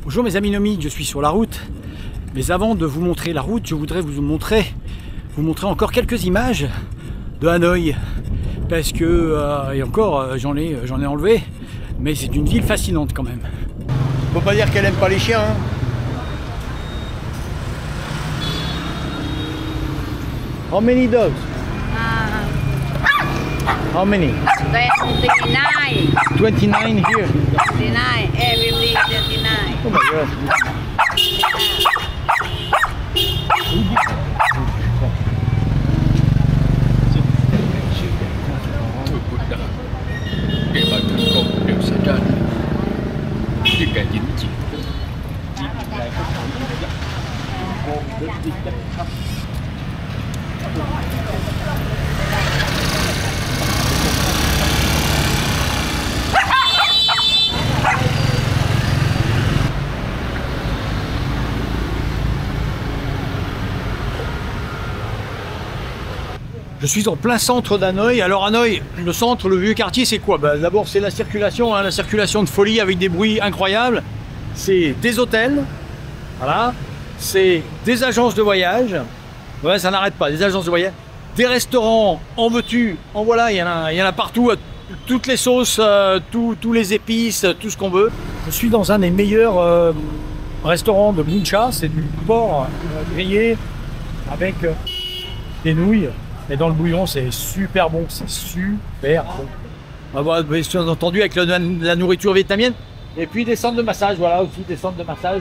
Bonjour mes amis nomiques, je suis sur la route. Mais avant de vous montrer la route, je voudrais vous montrer encore quelques images de Hanoï. Parce que, et encore, j'en ai enlevé, mais c'est une ville fascinante quand même. Faut pas dire qu'elle aime pas les chiens, hein. How many dogs? How many? 29. 29 here. 29. Every week 29. Oh my god. Je suis en plein centre d'Hanoï. Alors Hanoï, le centre, le vieux quartier, c'est quoi? D'abord c'est la circulation, hein, la circulation de folie avec des bruits incroyables. C'est des hôtels, voilà. C'est des agences de voyage. Ouais, ça n'arrête pas, des agences de voyage. Des restaurants, en veux-tu, en voilà, il y en a partout, toutes les sauces, tous les épices, tout ce qu'on veut. Je suis dans un des meilleurs restaurants de Buncha, c'est du porc grillé avec des nouilles. Et dans le bouillon, c'est super bon, c'est super bon. On va voir, bien entendu, avec la nourriture vietnamienne. Et puis des centres de massage, voilà, aussi des centres de massage.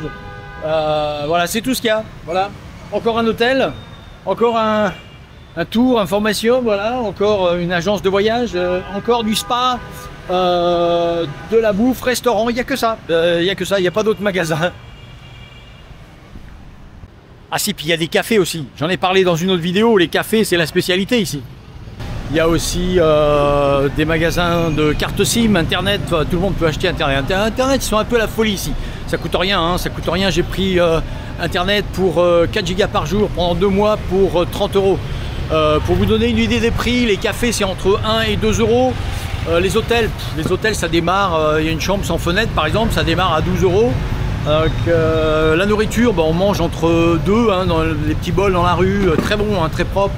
Voilà, c'est tout ce qu'il y a. Voilà. Encore un hôtel, encore un tour, information, voilà, encore une agence de voyage, encore du spa, de la bouffe, restaurant, il n'y a que ça. Il n'y a que ça, il n'y a pas d'autres magasins. Ah si, puis il y a des cafés aussi. J'en ai parlé dans une autre vidéo, les cafés, c'est la spécialité ici. Il y a aussi des magasins de cartes SIM, Internet, tout le monde peut acheter Internet. Internet, ils sont un peu la folie ici. Ça coûte rien, hein, ça coûte rien. J'ai pris Internet pour 4 gigas par jour pendant 2 mois pour 30 €. Pour vous donner une idée des prix, les cafés, c'est entre 1 et 2 €. Les hôtels, ça démarre, il y a une chambre sans fenêtre par exemple, ça démarre à 12 €. La nourriture, on mange entre 2, hein, dans les petits bols dans la rue, très bon, hein, très propre,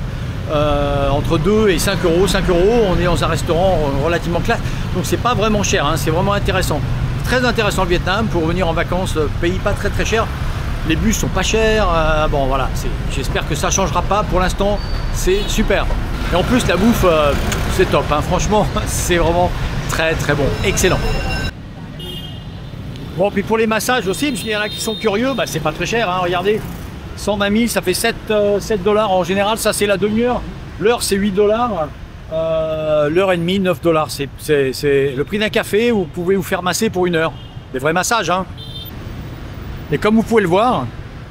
entre 2 et 5 €. 5 €, on est dans un restaurant relativement classe, donc c'est pas vraiment cher, hein, c'est vraiment intéressant. Très intéressant le Vietnam pour venir en vacances, pays pas très très cher. Les bus sont pas chers, bon voilà, j'espère que ça changera pas, pour l'instant c'est super. Et en plus la bouffe, c'est top, hein, franchement, c'est vraiment très très bon, excellent. Bon, puis pour les massages aussi, parce qu'il y en a qui sont curieux, c'est pas très cher, hein, regardez. 120 000, ça fait 7 $ en général, ça c'est la demi-heure. L'heure c'est 8 $, l'heure et demie, 9 $. C'est le prix d'un café où vous pouvez vous faire masser pour 1 heure. Des vrais massages, hein. Et comme vous pouvez le voir,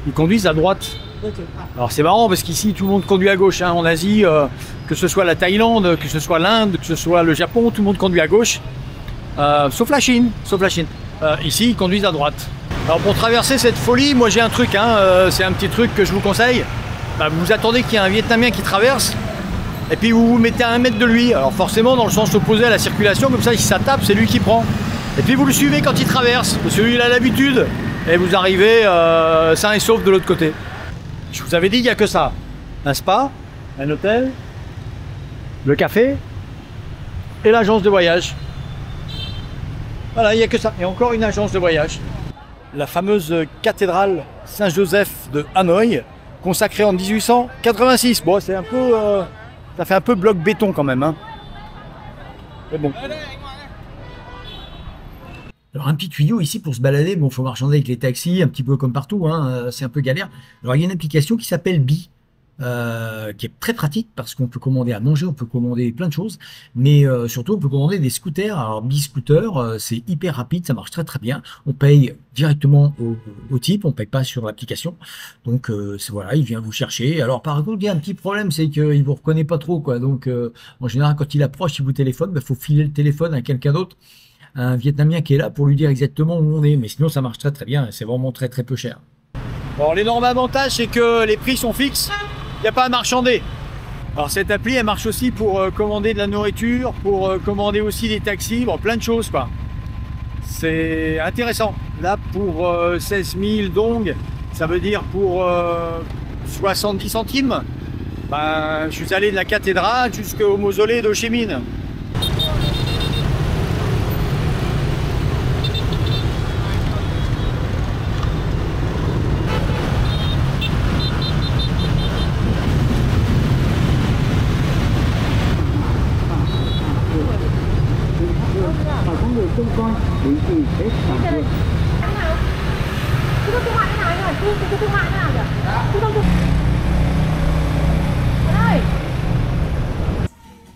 ils conduisent à droite. Alors c'est marrant parce qu'ici tout le monde conduit à gauche, hein. En Asie, que ce soit la Thaïlande, que ce soit l'Inde, que ce soit le Japon, tout le monde conduit à gauche. Sauf la Chine, ici ils conduisent à droite. Alors pour traverser cette folie, moi j'ai un truc, hein, c'est un petit truc que je vous conseille. Vous attendez qu'il y ait un Vietnamien qui traverse, et puis vous vous mettez à 1 mètre de lui. Alors forcément dans le sens opposé à la circulation, comme ça si ça tape, c'est lui qui prend. Et puis vous le suivez quand il traverse, parce que lui il a l'habitude, et vous arrivez sain et sauf de l'autre côté. Je vous avais dit, il n'y a que ça. Un spa, un hôtel, le café, et l'agence de voyage. Voilà, il n'y a que ça. Et encore une agence de voyage. La fameuse cathédrale Saint-Joseph de Hanoï, consacrée en 1886. Bon, c'est un peu... ça fait un peu bloc béton quand même, hein. Mais bon. Alors un petit tuyau ici pour se balader, bon, faut marchander avec les taxis, un petit peu comme partout, hein, c'est un peu galère. Alors il y a une application qui s'appelle Bi, qui est très pratique parce qu'on peut commander à manger, on peut commander plein de choses, mais surtout on peut commander des scooters. Alors Bi-Scooter, c'est hyper rapide, ça marche très très bien. On paye directement au type, on paye pas sur l'application. Donc voilà, il vient vous chercher. Alors par contre, il y a un petit problème, c'est qu'il vous reconnaît pas trop, quoi. Donc en général, quand il approche, il vous téléphone, faut filer le téléphone à quelqu'un d'autre, un Vietnamien qui est là pour lui dire exactement où on est. Mais sinon, ça marche très très bien, c'est vraiment très très peu cher. Bon, l'énorme avantage, c'est que les prix sont fixes. Il n'y a pas à marchander. Alors cette appli, elle marche aussi pour commander de la nourriture, pour commander aussi des taxis, bon, plein de choses quoi. C'est intéressant. Là, pour 16 000 dong, ça veut dire pour 70 centimes. Ben, je suis allé de la cathédrale jusqu'au mausolée d'Ho Chi Minh.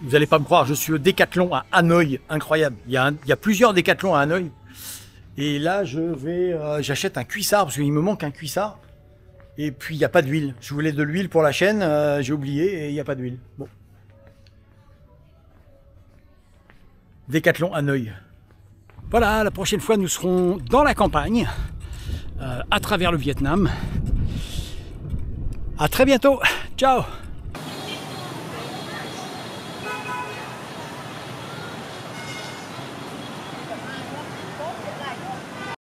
Vous n'allez pas me croire, je suis au Décathlon à Hanoï, incroyable. Il y a plusieurs Décathlons à Hanoï. Et là, je vais, j'achète un cuissard parce qu'il me manque un cuissard. Et puis il n'y a pas d'huile. Je voulais de l'huile pour la chaîne, j'ai oublié et il n'y a pas d'huile. Bon. Décathlon Hanoï. Voilà, la prochaine fois nous serons dans la campagne, à travers le Vietnam. À très bientôt. Ciao.